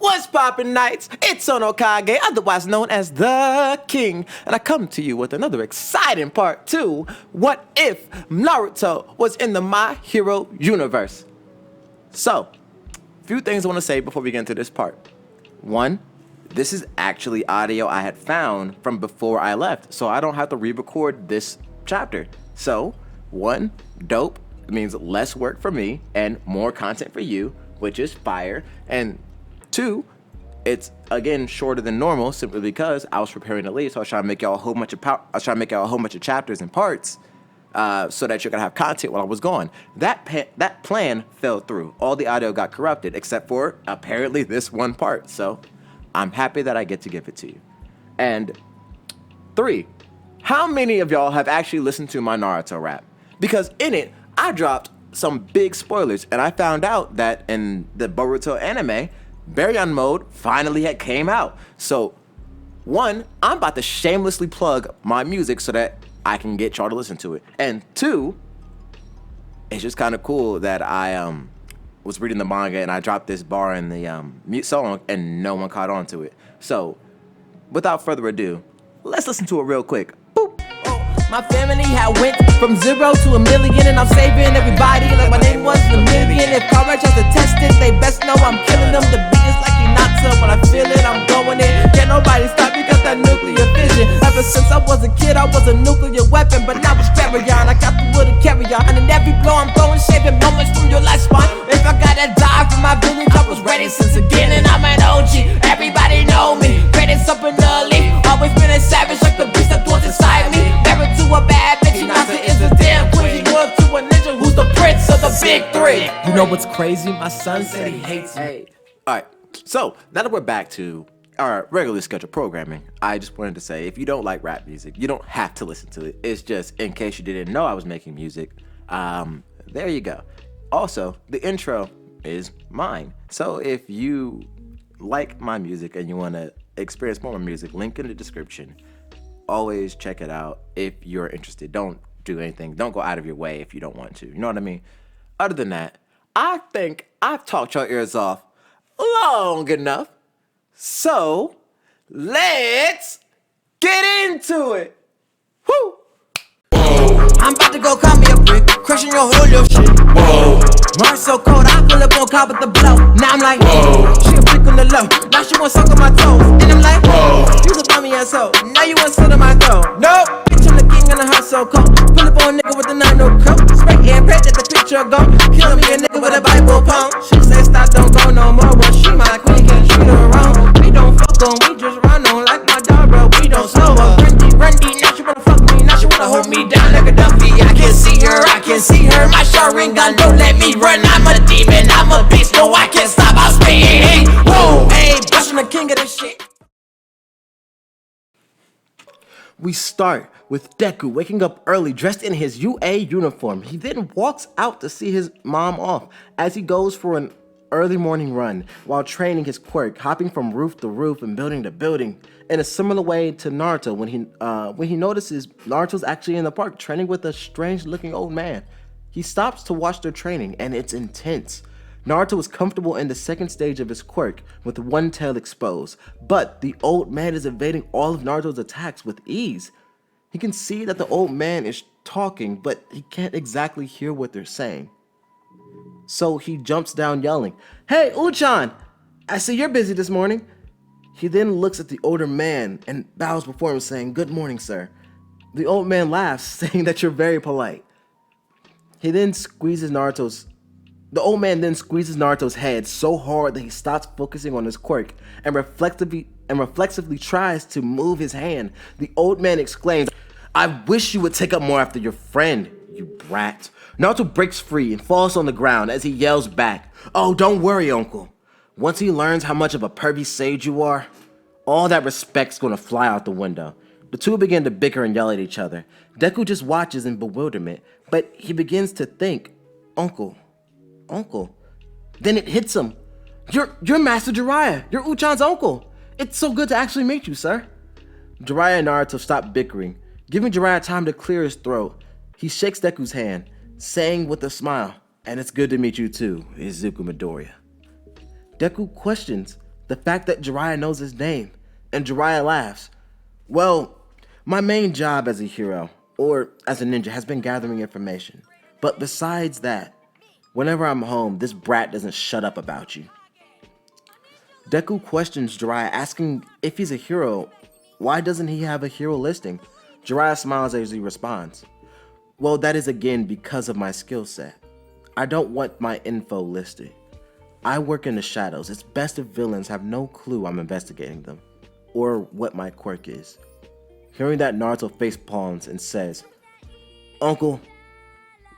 What's poppin' knights? It's Onokage, otherwise known as the King, and I come to you with another exciting part 2. What if Naruto was in the My Hero universe? So, a few things I want to say before we get into this part. One, this is actually audio I had found from before I left, so I don't have to re-record this chapter. So, one, dope. It means less work for me and more content for you, which is fire. And two, it's again shorter than normal simply because I was preparing to leave, so I was trying to make y'all a whole bunch of chapters and parts, so that you're gonna have content while I was gone. That plan fell through. All the audio got corrupted except for apparently this one part. So I'm happy that I get to give it to you. And 3, how many of y'all have actually listened to my Naruto rap? Because in it, I dropped some big spoilers, and I found out that in the Boruto anime, Baryon mode finally had came out. So, one, I'm about to shamelessly plug my music so that I can get y'all to listen to it. And 2, it's just kind of cool that I was reading the manga and I dropped this bar in the song and no one caught on to it. So, without further ado, let's listen to it real quick. Boop. My family had went from 0 to a million, and I'm saving everybody like my name was a million. If Carl tries to test it, they best know I'm killing them. The beat is like Hinata, when I feel it, I'm going in. Can't nobody stop me, got that nuclear vision. Ever since I was a kid, I was a nuclear weapon, but now it's Baryon. I got the wood to carry on, and in every blow I'm throwing, saving moments from your lifespan. If I gotta die for my village, I was ready since the beginning. I'm an OG, everybody know me. Credits up in the league, always been a savage like the beast that dwells inside me. Married to a bad bitch, Hinata is the damn queen. He grew up to a ninja who's the prince of the big 3. You know what's crazy? My son said he hates me. Alright, so now that we're back to our regularly scheduled programming, I just wanted to say, if you don't like rap music, you don't have to listen to it. It's just in case you didn't know I was making music. There you go. Also, the intro is mine. So if you like my music and you want to experience more of my music, link in the description. Always check it out if you're interested. Don't do anything. Don't go out of your way if you don't want to. You know what I mean? Other than that, I think I've talked your ears off long enough. So let's get into it. Woo! Whoa. I'm about to go call me a brick, crushing your whole little shit. Whoa. Mars so cold, I pull up on cop with the blow. Now I'm like, whoa. She a brick on the low. Now she want suck on my toes. And I'm like, whoa. You a bummy asshole. Now you want sit on my throat. Nope. Bitch, I'm the king in the house so cold. Pull up on a nigga with a 9 coat. Spray air, pet at the picture go. Kill me a nigga with a Bible poem. She say stop, don't go no more. Well, she my queen, can't treat her wrong. We don't fuck on, we just run on like my dog, bro. We don't slow up. Rundy, now she wanna fuck me. Now she wanna hold me down like a Duffy. I can see her, I can see her. My Sharingan don't let me run. I'm a demon, I'm a beast. No, I can't stop. I'll spin. Hey, whoa, hey, I'm the king of this shit. We start with Deku waking up early, dressed in his UA uniform. He then walks out to see his mom off as he goes for an early morning run while training his quirk, hopping from roof to roof and building to building. In a similar way to Naruto, when he notices Naruto's actually in the park training with a strange-looking old man. He stops to watch their training, and it's intense. Naruto is comfortable in the second stage of his quirk, with one tail exposed, but the old man is evading all of Naruto's attacks with ease. He can see that the old man is talking, but he can't exactly hear what they're saying. So he jumps down yelling, "Hey, Uchan! I see you're busy this morning." He then looks at the older man and bows before him saying, "Good morning, sir." The old man laughs, saying that you're very polite. The old man then squeezes Naruto's head so hard that he stops focusing on his quirk and reflexively tries to move his hand. The old man exclaims, "I wish you would take up more after your friend, you brat." Naruto breaks free and falls on the ground as he yells back, "Oh, don't worry, uncle. Once he learns how much of a pervy sage you are, all that respect's gonna fly out the window." The two begin to bicker and yell at each other. Deku just watches in bewilderment, but he begins to think, Uncle. Then it hits him. You're Master Jiraiya. You're Uchan's uncle. It's so good to actually meet you, sir." Jiraiya and Naruto stop bickering, giving Jiraiya time to clear his throat. He shakes Deku's hand, saying with a smile, "And it's good to meet you too, Izuku Midoriya." Deku questions The fact that Jiraiya knows his name, and Jiraiya laughs. Well, my main job as a hero, or as a ninja, has been gathering information. But besides that, whenever I'm home, this brat doesn't shut up about you. Deku questions Jiraiya, asking if he's a hero. Why doesn't he have a hero listing? Jiraiya smiles as he responds. Well, that is again because of my skill set. I don't want my info listed. I work in the shadows. It's best if villains have no clue I'm investigating them, or what my quirk is. Hearing that, Naruto face palms and says, Uncle,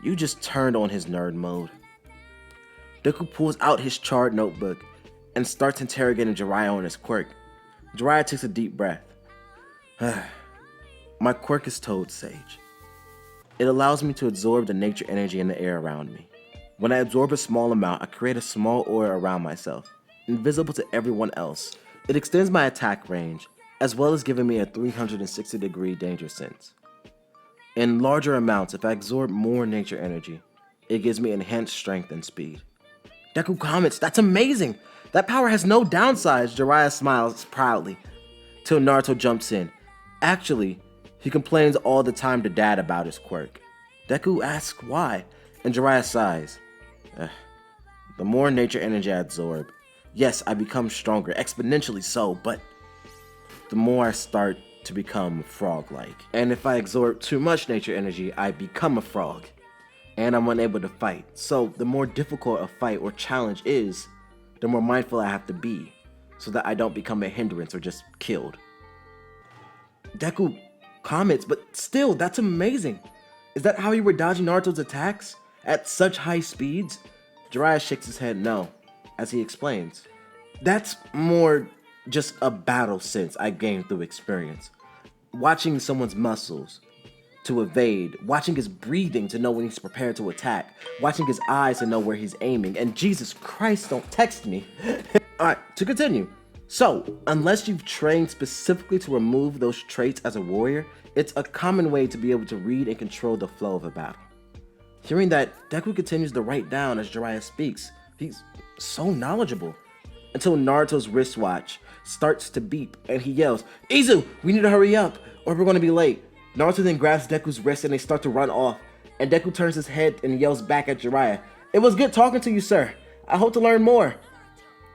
you just turned on his nerd mode. Deku pulls out his charred notebook and starts interrogating Jiraiya on his quirk. Jiraiya takes a deep breath. My quirk is Toad Sage. It allows me to absorb the nature energy in the air around me. When I absorb a small amount, I create a small aura around myself, invisible to everyone else. It extends my attack range, as well as giving me a 360-degree danger sense. In larger amounts, if I absorb more nature energy, it gives me enhanced strength and speed. Deku comments, that's amazing! That power has no downsides. Jiraiya smiles proudly, till Naruto jumps in. Actually, he complains all the time to Dad about his quirk. Deku asks why, and Jiraiya sighs. The more nature energy I absorb, yes, I become stronger, exponentially so, but the more I start to become frog-like. And if I absorb too much nature energy, I become a frog, and I'm unable to fight. So the more difficult a fight or challenge is, the more mindful I have to be, so that I don't become a hindrance or just killed. Deku comments, but still, that's amazing. Is that how you were dodging Naruto's attacks at such high speeds? Jiraiya shakes his head no, as he explains. That's more just a battle sense I gained through experience. Watching someone's muscles to evade, watching his breathing to know when he's prepared to attack, watching his eyes to know where he's aiming, and Jesus Christ, don't text me. Alright, to continue. So, unless you've trained specifically to remove those traits as a warrior, it's a common way to be able to read and control the flow of a battle. Hearing that, Deku continues to write down as Jiraiya speaks. He's so knowledgeable. Until Naruto's wristwatch starts to beep and he yells, Izu, we need to hurry up or we're going to be late. Naruto then grabs Deku's wrist and they start to run off. And Deku turns his head and yells back at Jiraiya, It was good talking to you, sir. I hope to learn more.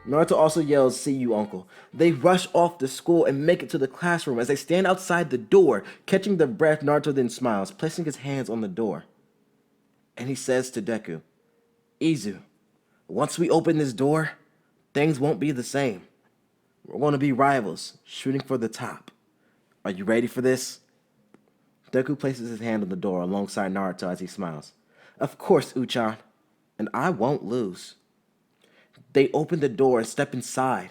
Naruto also yells, See you, uncle. They rush off to school and make it to the classroom. As they stand outside the door, catching their breath, Naruto then smiles, placing his hands on the door. And he says to Deku, Izu, once we open this door, things won't be the same. We're going to be rivals, shooting for the top. Are you ready for this? Deku places his hand on the door alongside Naruto as he smiles. Of course, Uchan, and I won't lose. They open the door and step inside,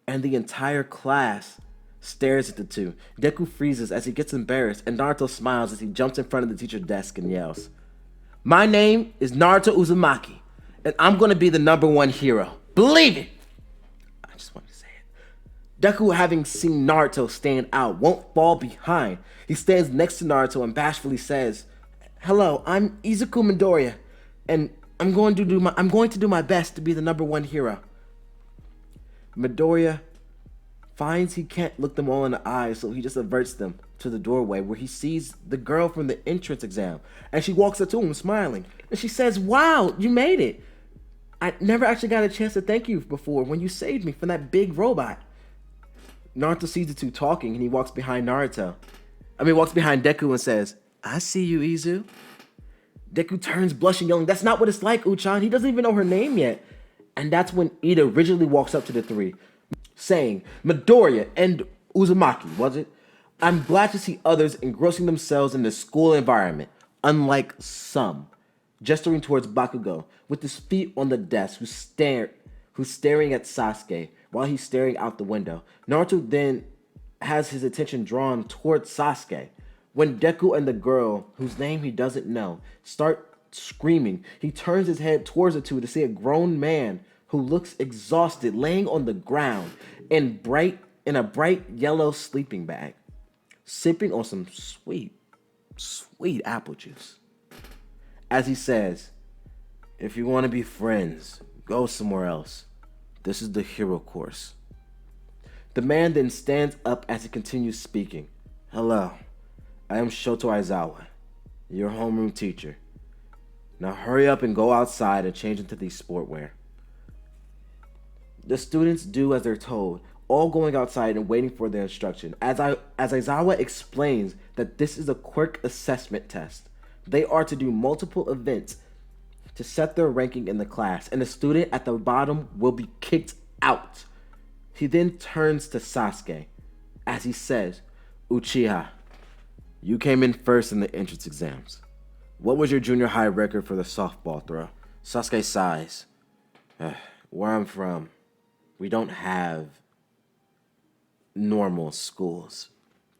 and the entire class stares at the two. Deku freezes as he gets embarrassed, and Naruto smiles as he jumps in front of the teacher's desk and yells, My name is Naruto Uzumaki, and I'm going to be the #1 hero. Believe it! I just wanted to say it. Deku, having seen Naruto stand out, won't fall behind. He stands next to Naruto and bashfully says, Hello, I'm Izuku Midoriya, and I'm going to do my best to be the #1 hero. Midoriya finds he can't look them all in the eyes, so he just averts them to the doorway where he sees the girl from the entrance exam, and she walks up to him smiling, and she says, Wow, you made it. I never actually got a chance to thank you before when you saved me from that big robot. Naruto sees the two talking, and he walks behind Deku and says, I see you, Izu. Deku turns blushing, yelling, That's not what it's like, Uchan. He doesn't even know her name yet. And that's when Ida originally walks up to the three, saying, Midoriya and Uzumaki, was it? I'm glad to see others engrossing themselves in the school environment, unlike some. Gesturing towards Bakugo, with his feet on the desk, who's staring at Sasuke while he's staring out the window. Naruto then has his attention drawn towards Sasuke. When Deku and the girl, whose name he doesn't know, start screaming, he turns his head towards the two to see a grown man who looks exhausted laying on the ground in a bright yellow sleeping bag, sipping on some sweet apple juice. As he says, If you want to be friends, go somewhere else. This is the hero course. The man then stands up as he continues speaking. Hello, I am Shoto Aizawa, your homeroom teacher. Now hurry up and go outside and change into these sportwear. The students do as they're told, all going outside and waiting for their instruction. As Aizawa explains that this is a quirk assessment test. They are to do multiple events to set their ranking in the class, and the student at the bottom will be kicked out. He then turns to Sasuke as he says, Uchiha, you came in first in the entrance exams. What was your junior high record for the softball throw? Sasuke sighs. Where I'm from, we don't have normal schools,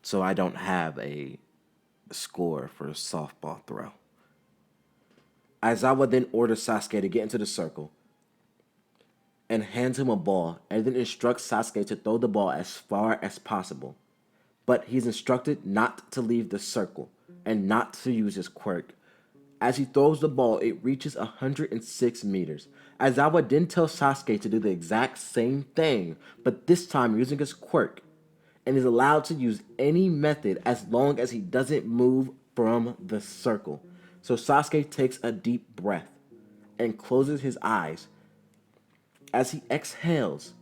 so I don't have a score for a softball throw. Aizawa then orders Sasuke to get into the circle and hands him a ball, and then instructs Sasuke to throw the ball as far as possible. But he's instructed not to leave the circle and not to use his quirk. As he throws the ball, it reaches 106 meters. Aizawa then tells Sasuke to do the exact same thing, but this time using his quirk, and is allowed to use any method as long as he doesn't move from the circle. So Sasuke takes a deep breath and closes his eyes. As he exhales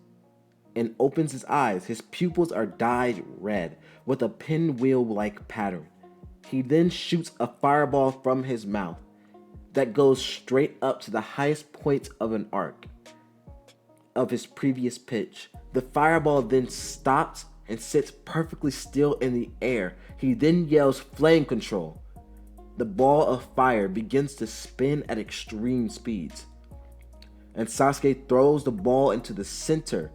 and opens his eyes, his pupils are dyed red with a pinwheel-like pattern. He then shoots a fireball from his mouth that goes straight up to the highest point of an arc of his previous pitch. The fireball then stops and sits perfectly still in the air. He then yells flame control. The ball of fire begins to spin at extreme speeds, and Sasuke throws the ball into the center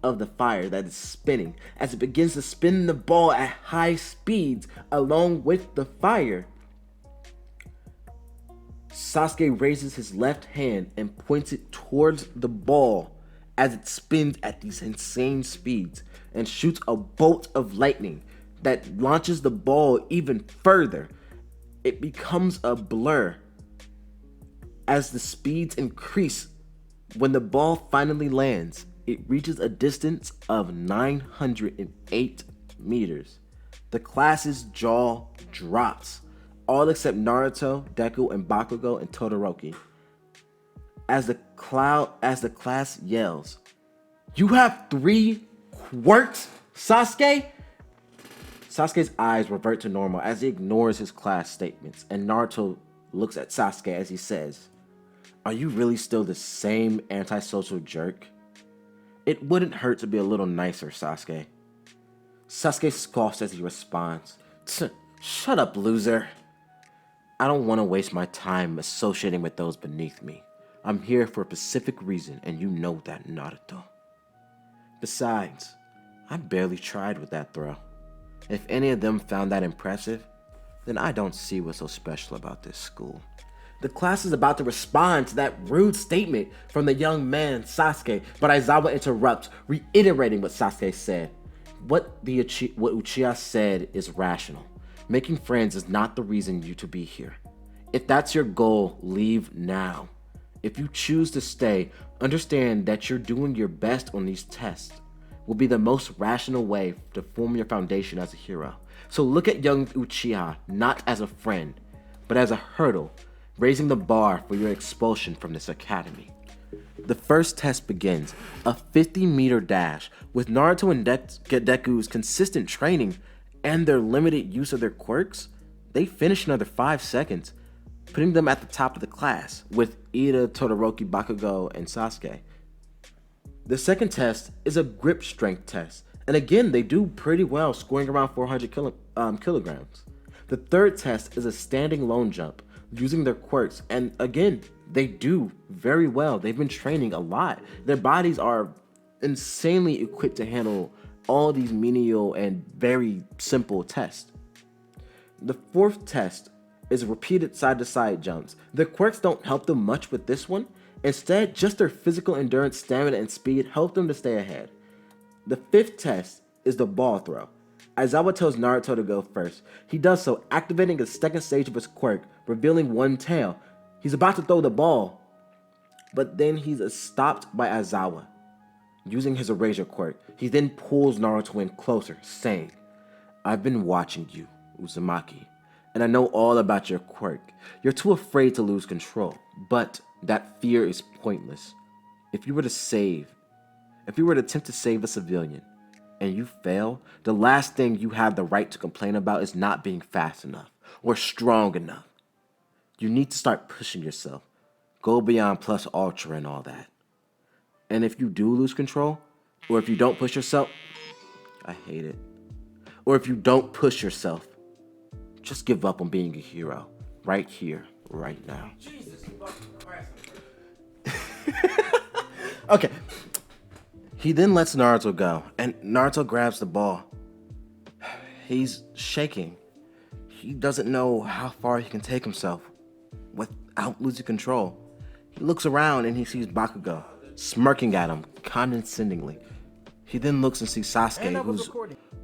of the fire that is spinning. As it begins to spin the ball at high speeds along with the fire, Sasuke raises his left hand and points it towards the ball as it spins at these insane speeds and shoots a bolt of lightning that launches the ball even further. It becomes a blur as the speeds increase. When the ball finally lands, it reaches a distance of 908 meters. The class's jaw drops, all except Naruto, Deku, and Bakugo and Todoroki. As the class yells, "You have 3 quirks, Sasuke?" Sasuke's eyes revert to normal as he ignores his class statements, and Naruto looks at Sasuke as he says, "Are you really still the same antisocial jerk? It wouldn't hurt to be a little nicer, Sasuke." Sasuke scoffs as he responds, "Shut up, loser. I don't want to waste my time associating with those beneath me. I'm here for a specific reason, and you know that, Naruto. Besides, I barely tried with that throw. If any of them found that impressive, then I don't see what's so special about this school." The class is about to respond to that rude statement from the young man Sasuke, but Aizawa interrupts, reiterating what Sasuke said. What Uchiha said is rational. Making friends is not the reason you to be here. If that's your goal, leave now. If you choose to stay, understand that you're doing your best on these tests will be the most rational way to form your foundation as a hero. So look at young Uchiha not as a friend, but as a hurdle, raising the bar for your expulsion from this academy. The first test begins, a 50-meter dash. With Naruto and Deku's consistent training and their limited use of their quirks, they finish in under 5 seconds, putting them at the top of the class, with Ida, Todoroki, Bakugo, and Sasuke. The second test is a grip strength test, and again, they do pretty well, scoring around 400 kilograms. The third test is a standing lone jump, using their quirks, and again, they do very well. They've been training a lot. Their bodies are insanely equipped to handle all these menial and very simple tests. The fourth test is repeated side-to-side jumps. Their quirks don't help them much with this one. Instead, just their physical endurance, stamina, and speed help them to stay ahead. The fifth test is the ball throw. Aizawa tells Naruto to go first. He does so, activating the second stage of his quirk, revealing one tail. He's about to throw the ball, but then he's stopped by Aizawa. Using his erasure quirk, he then pulls Naruto in closer, saying, "I've been watching you, Uzumaki, and I know all about your quirk. You're too afraid to lose control, but that fear is pointless. If you were to attempt to save a civilian, and you fail, the last thing you have the right to complain about is not being fast enough or strong enough. You need to start pushing yourself. Go beyond plus ultra and all that. And if you do lose control, or if you don't push yourself, I hate it. Or if you don't push yourself, just give up on being a hero. Right here, right now." Jesus fucking Christ. Okay. He then lets Naruto go, and Naruto grabs the ball. He's shaking. He doesn't know how far he can take himself without losing control. He looks around and he sees Bakugo smirking at him condescendingly. He then looks and sees Sasuke, who's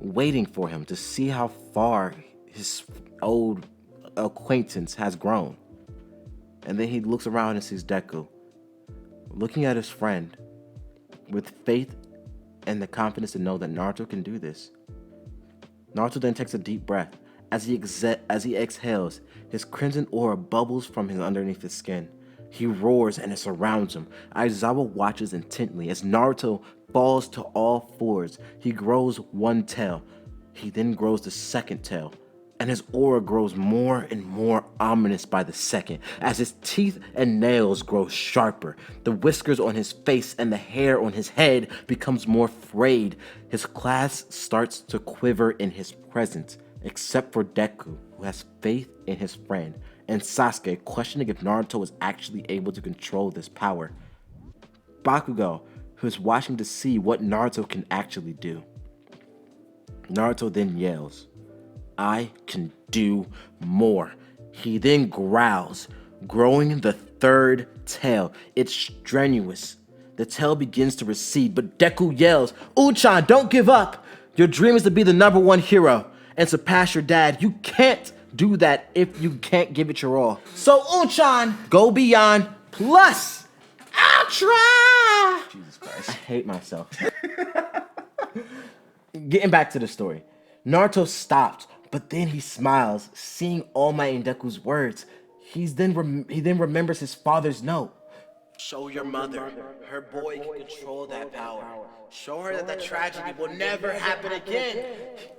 waiting for him to see how far his old acquaintance has grown. And then he looks around and sees Deku, looking at his friend with faith and the confidence to know that Naruto can do this. Naruto then takes a deep breath. As he exhales, his crimson aura bubbles from underneath his skin. He roars and it surrounds him. Aizawa watches intently as Naruto falls to all fours. He grows one tail. He then grows the second tail. And his aura grows more and more ominous by the second, as his teeth and nails grow sharper. The whiskers on his face and the hair on his head becomes more frayed. His class starts to quiver in his presence, except for Deku, who has faith in his friend, and Sasuke, questioning if Naruto is actually able to control this power. Bakugo, who is watching to see what Naruto can actually do. Naruto then yells, "I can do more." He then growls, growing the third tail. It's strenuous. The tail begins to recede, but Deku yells, "Uchan, don't give up. Your dream is to be the #1 hero and surpass your dad. You can't do that if you can't give it your all. So Uchan, go beyond plus ultra." Jesus Christ. I hate myself. Getting back to the story. Naruto stops, but then he smiles, seeing All Might and Deku's words. He then remembers his father's note. "Show your mother. Her boy can control that power. Show her that the tragedy will never happen again."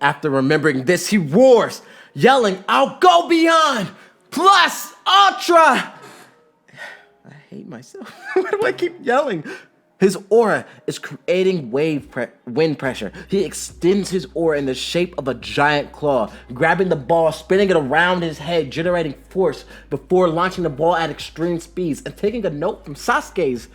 After remembering this, he roars, yelling, "I'll go beyond plus ultra." I hate myself. Why do I keep yelling? His aura is creating wind pressure. He extends his aura in the shape of a giant claw, grabbing the ball, spinning it around his head, generating force before launching the ball at extreme speeds. And taking a note from Sasuke's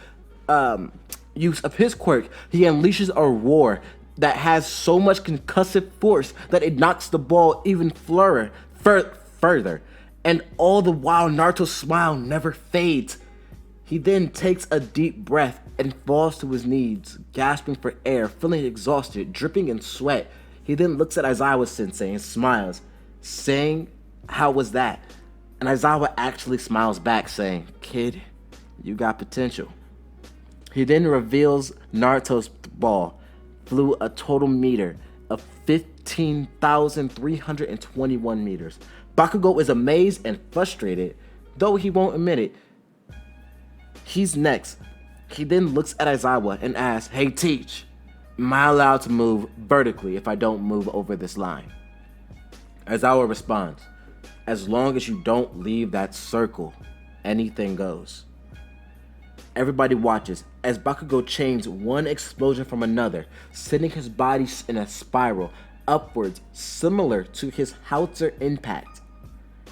use of his quirk, he unleashes a roar that has so much concussive force that it knocks the ball even further. And all the while, Naruto's smile never fades. He then takes a deep breath and falls to his knees, gasping for air, feeling exhausted, dripping in sweat. He then looks at Aizawa-sensei and smiles, saying, "How was that?" And Aizawa actually smiles back, saying, "Kid, you got potential." He then reveals Naruto's ball flew a total meter of 15,321 meters. Bakugo is amazed and frustrated, though he won't admit it. He's next. He then looks at Aizawa and asks, "Hey, Teach, am I allowed to move vertically if I don't move over this line?" Aizawa responds, "As long as you don't leave that circle, anything goes." Everybody watches as Bakugo chains one explosion from another, sending his body in a spiral upwards, similar to his Howitzer impact.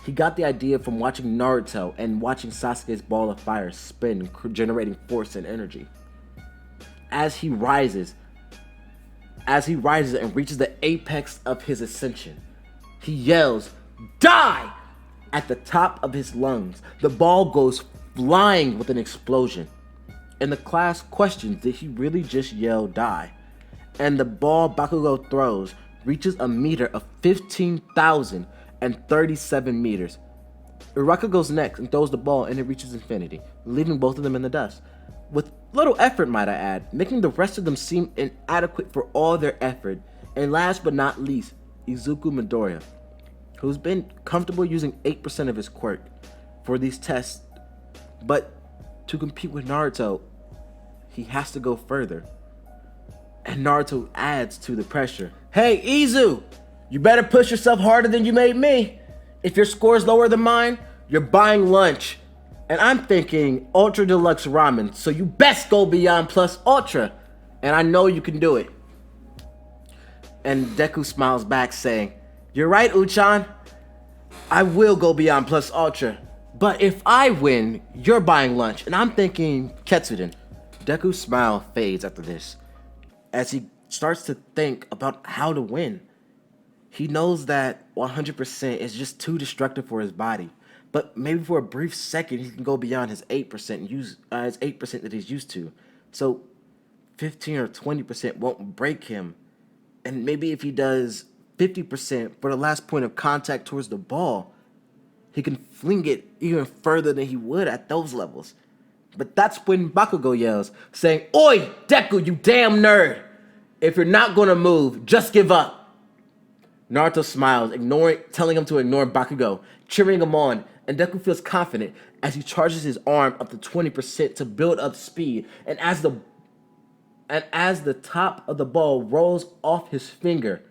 He got the idea from watching Naruto and watching Sasuke's ball of fire spin, generating force and energy. As he rises and reaches the apex of his ascension, he yells, "Die!" at the top of his lungs. The ball goes flying with an explosion. And the class questions, did he really just yell "die"? And the ball Bakugo throws reaches a meter of 15,037 meters. Uraka goes next and throws the ball and it reaches infinity, leaving both of them in the dust. with little effort, might I add, making the rest of them seem inadequate for all their effort. And last but not least, Izuku Midoriya, who's been comfortable using 8% of his quirk for these tests, but to compete with Naruto, he has to go further. And Naruto adds to the pressure. Hey, Izu, you better push yourself harder than you made me. If your score's lower than mine, you're buying lunch. And I'm thinking Ultra Deluxe Ramen, so you best go beyond Plus Ultra. And I know you can do it. And Deku smiles back saying, you're right, Uchan. I will go beyond Plus Ultra. But if I win, you're buying lunch. And I'm thinking Ketsuden. Deku's smile fades after this, as he starts to think about how to win. He knows that 100% is just too destructive for his body. But maybe for a brief second, he can go beyond his 8% and use his 8% that he's used to. So 15 or 20% won't break him. And maybe if he does 50% for the last point of contact towards the ball, he can fling it even further than he would at those levels. But that's when Bakugo yells, saying, Oi, Deku, you damn nerd! If you're not gonna move, just give up. Naruto smiles, telling him to ignore Bakugo, cheering him on, and Deku feels confident as he charges his arm up to 20% to build up speed. And as the top of the ball rolls off his finger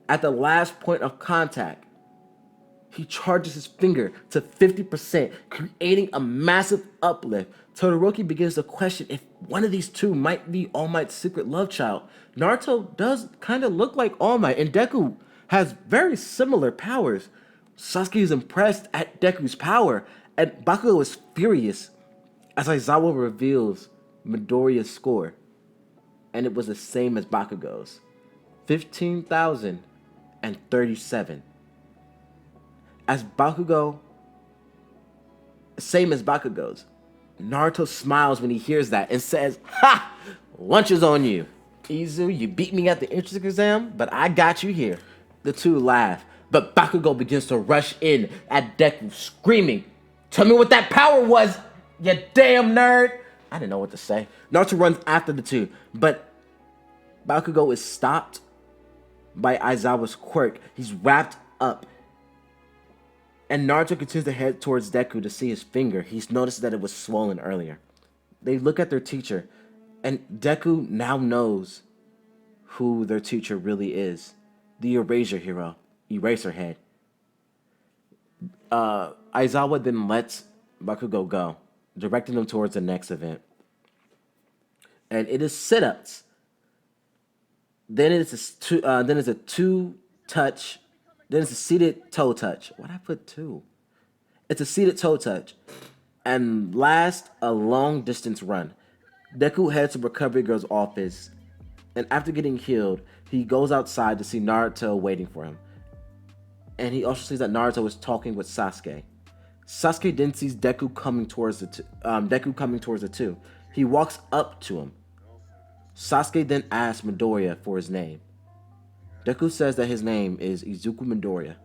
at the last point of contact, he charges his finger to 50%, creating a massive uplift. Todoroki begins to question if one of these two might be All Might's secret love child. Naruto does kind of look like All Might, and Deku has very similar powers. Sasuke is impressed at Deku's power, and Bakugo is furious as Aizawa reveals Midoriya's score. And it was the same as Bakugo's, 15,037. Same as Bakugo's. Naruto smiles when he hears that and says, ha! Lunch is on you. Izu, you beat me at the entrance exam, but I got you here. The two laugh, but Bakugo begins to rush in at Deku, screaming, tell me what that power was, you damn nerd! I didn't know what to say. Naruto runs after the two, but Bakugo is stopped by Aizawa's quirk. He's wrapped up. And Naruto continues to head towards Deku to see his finger. He's noticed that it was swollen earlier. They look at their teacher, and Deku now knows who their teacher really is. The Erasure Hero, Eraserhead. Aizawa then lets Bakugo go, directing him towards the next event. And it is sit-ups. Then it's a two-touch. Then it's a seated toe touch. Why'd I put two? It's a seated toe touch. And last, a long distance run. Deku heads to Recovery Girl's office. And after getting healed, he goes outside to see Naruto waiting for him. And he also sees that Naruto is talking with Sasuke. Sasuke then sees Deku coming towards the two. He walks up to him. Sasuke then asks Midoriya for his name. Deku says that his name is Izuku Midoriya.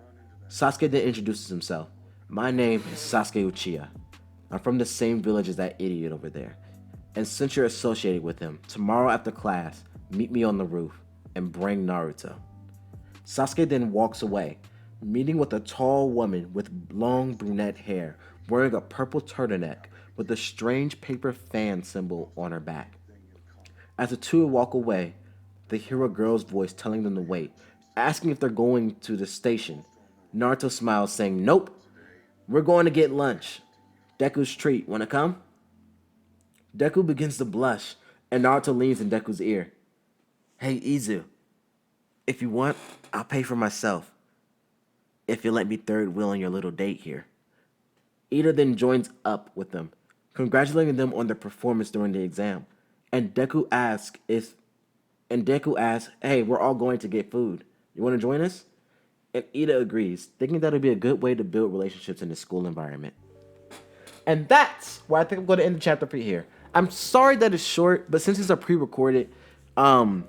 Sasuke then introduces himself. My name is Sasuke Uchiha. I'm from the same village as that idiot over there. And since you're associated with him, tomorrow after class, meet me on the roof and bring Naruto. Sasuke then walks away, meeting with a tall woman with long brunette hair, wearing a purple turtleneck with a strange paper fan symbol on her back. As the two walk away, they hear a girl's voice telling them to wait, asking if they're going to the station. Naruto smiles, saying, nope, we're going to get lunch. Deku's treat, wanna come? Deku begins to blush, and Naruto leans in Deku's ear. Hey, Izu, if you want, I'll pay for myself. If you let me third wheel on your little date here. Ida then joins up with them, congratulating them on their performance during the exam. And Deku asks, hey, we're all going to get food. You want to join us? And Ida agrees, thinking that would be a good way to build relationships in the school environment. And that's where I think I'm going to end the chapter for here. I'm sorry that it's short, but since it's a pre-recorded, I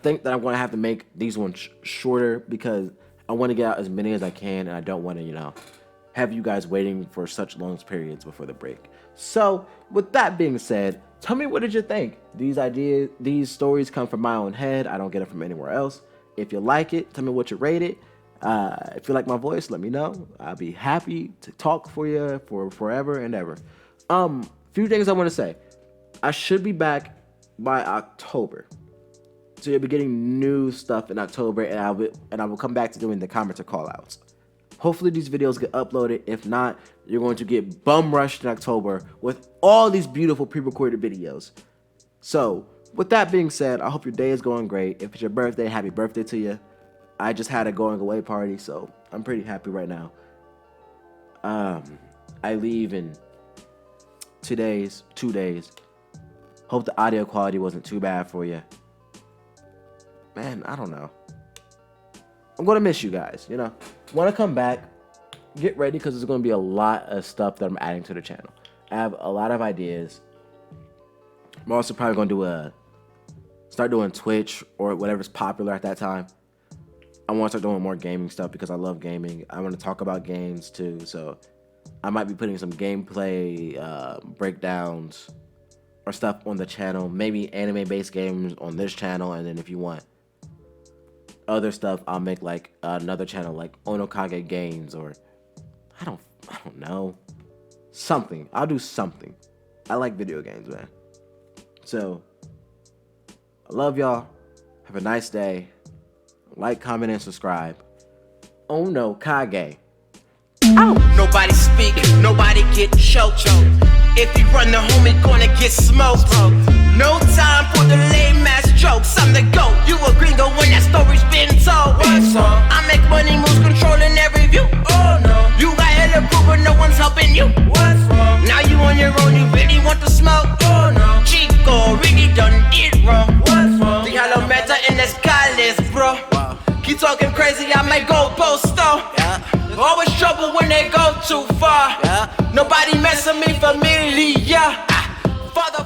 think that I'm going to have to make these ones shorter because I want to get out as many as I can, and I don't want to, have you guys waiting for such long periods before the break. So, with that being said, tell me, what did you think? These stories come from my own head. I don't get it from anywhere else. If you like it, tell me what you rate it. If you like my voice, let me know. I'll be happy to talk for you for forever and ever. Few things I want to say. I should be back by October. So you'll be getting new stuff in October, and I will come back to doing the commenter callouts. Hopefully these videos get uploaded. If not, you're going to get bum rushed in October with all these beautiful pre-recorded videos. So with that being said, I hope your day is going great. If it's your birthday, happy birthday to you. I just had a going away party, so I'm pretty happy right now. I leave in 2 days. Hope the audio quality wasn't too bad for you. Man, I don't know. I'm gonna miss you guys, you know. Wanna come back, get ready, because there's gonna be a lot of stuff that I'm adding to the channel. I have a lot of ideas. I'm also probably gonna start doing Twitch or whatever's popular at that time. I want to start doing more gaming stuff because I love gaming. I want to talk about games too, so I might be putting some gameplay breakdowns or stuff on the channel. Maybe anime-based games on this channel, and then if you want other stuff, I'll make like another channel like Onokage Games, or I don't know, something. I'll do something. I like video games, man. So I love y'all. Have a nice day. Like, comment, and subscribe. Onokage. Nobody speak, nobody get choked. If you run the home, it gonna get smoked. No time for the lame ass jokes. I'm the GOAT, you a gringo when that story's been told. I make money moves, controlling every view. Oh no, you got hella proof, but no one's helping you. What's wrong? Now you on your own, you really want to smoke? Oh no, Chico really done it wrong. What's wrong? The hollow matter in the sky, bro. Keep talking crazy, I might go post though. Always trouble when they go too far. Nobody mess with me familiar. Father